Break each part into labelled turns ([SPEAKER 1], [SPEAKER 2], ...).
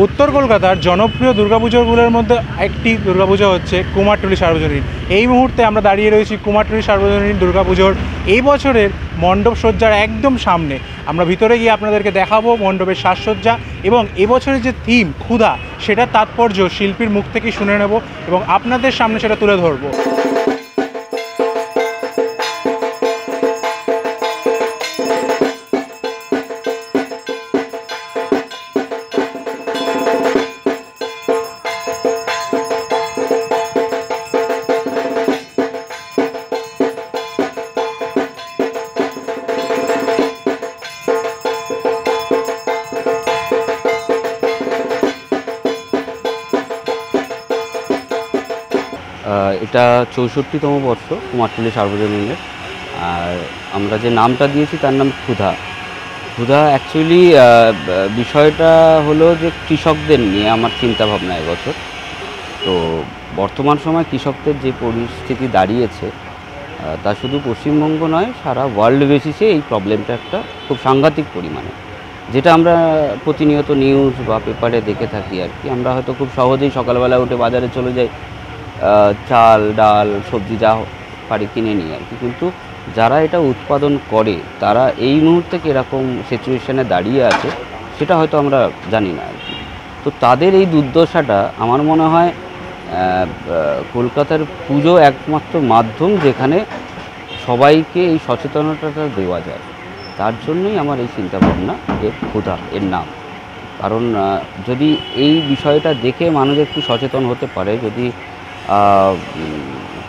[SPEAKER 1] উত্তর কলকাতার জনপ্রিয় দুর্গাপুজোগুলোর মধ্যে একটি দুর্গাপুজো হচ্ছে কুমারটুলি সার্বজনীন। এই মুহূর্তে আমরা দাঁড়িয়ে রয়েছি কুমারটুলি সার্বজনীন দুর্গাপুজোর এই বছরের মণ্ডপ সজ্জার একদম সামনে। আমরা ভিতরে গিয়ে আপনাদেরকে দেখাবো মণ্ডপের সাজসজ্জা এবং এবছরের যে থিম ক্ষুধা, সেটার তাৎপর্য শিল্পীর মুখ থেকেই শুনে নেব এবং আপনাদের সামনে সেটা তুলে ধরবো।
[SPEAKER 2] এটা 64তম বর্ষ কুমারটুলি সার্বজনীনের। আর আমরা যে নামটা দিয়েছি তার নাম ক্ষুধা। ক্ষুধা অ্যাকচুয়ালি বিষয়টা হলো যে কৃষকদের নিয়ে আমার চিন্তাভাবনা এবছর। তো বর্তমান সময় কৃষকদের যে পরিস্থিতি দাঁড়িয়েছে তা শুধু পশ্চিমবঙ্গ নয়, সারা ওয়ার্ল্ড বেসিসে এই প্রবলেমটা একটা খুব সাংঘাতিক পরিমাণে, যেটা আমরা প্রতিনিয়ত নিউজ বা পেপারে দেখে থাকি আর কি। আমরা হয়তো খুব সহজেই সকালবেলা উঠে বাজারে চলে যাই, চাল ডাল সবজি যা পারি কিনে নিই আর কি, কিন্তু যারা এটা উৎপাদন করে তারা এই মুহূর্তে কীরকম সিচুয়েশানে দাঁড়িয়ে আছে সেটা হয়তো আমরা জানি না আর কি। তো তাদের এই দুর্দশাটা আমার মনে হয় কলকাতার পুজো একমাত্র মাধ্যম যেখানে সবাইকে এই সচেতনতাটা দেওয়া যায়। তার জন্যই আমার এই চিন্তাভাবনা যে ক্ষুধা এর নাম। কারণ যদি এই বিষয়টা দেখে মানুষ একটু সচেতন হতে পারে, যদি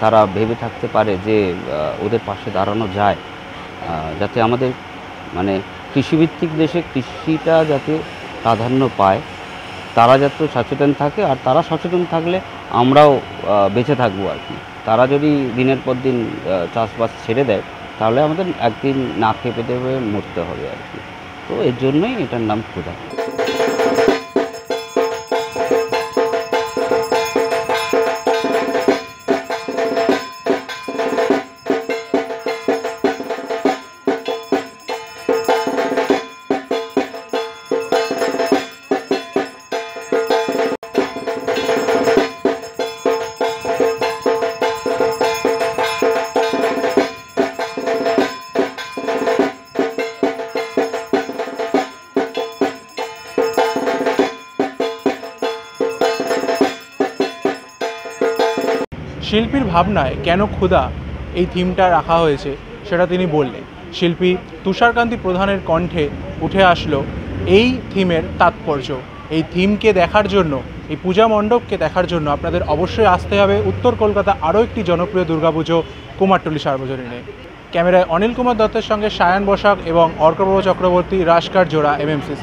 [SPEAKER 2] তারা ভেবে থাকতে পারে যে ওদের পাশে দাঁড়ানো যায়, যাতে আমাদের মানে কৃষিভিত্তিক দেশে কৃষিটা যাতে প্রাধান্য পায়, তারা যাতে সচেতন থাকে। আর তারা সচেতন থাকলে আমরাও বেঁচে থাকবো আর কি। তারা যদি দিনের পর দিন চাষবাস ছেড়ে দেয় তাহলে আমাদের একদিন না খেয়ে পেতে হয়ে মরতে হবে আর কি। তো এর জন্যই এটার নাম ক্ষুধা।
[SPEAKER 1] শিল্পীর ভাবনায় কেন ক্ষুধা এই থিমটা রাখা হয়েছে সেটা তিনি বললেন। শিল্পী তুষারকান্তি প্রধানের কণ্ঠে উঠে আসলো এই থিমের তাৎপর্য। এই থিমকে দেখার জন্য, এই পূজা মণ্ডপকে দেখার জন্য আপনাদের অবশ্যই আসতে হবে উত্তর কলকাতা আরও একটি জনপ্রিয় দুর্গাপুজো কুমারটুলি সার্বজনীনে। ক্যামেরায় অনিল কুমার দত্তের সঙ্গে সায়ন বসাক এবং অর্কপ্রভ চক্রবর্তী, রাজকার জোড়া, MMCC।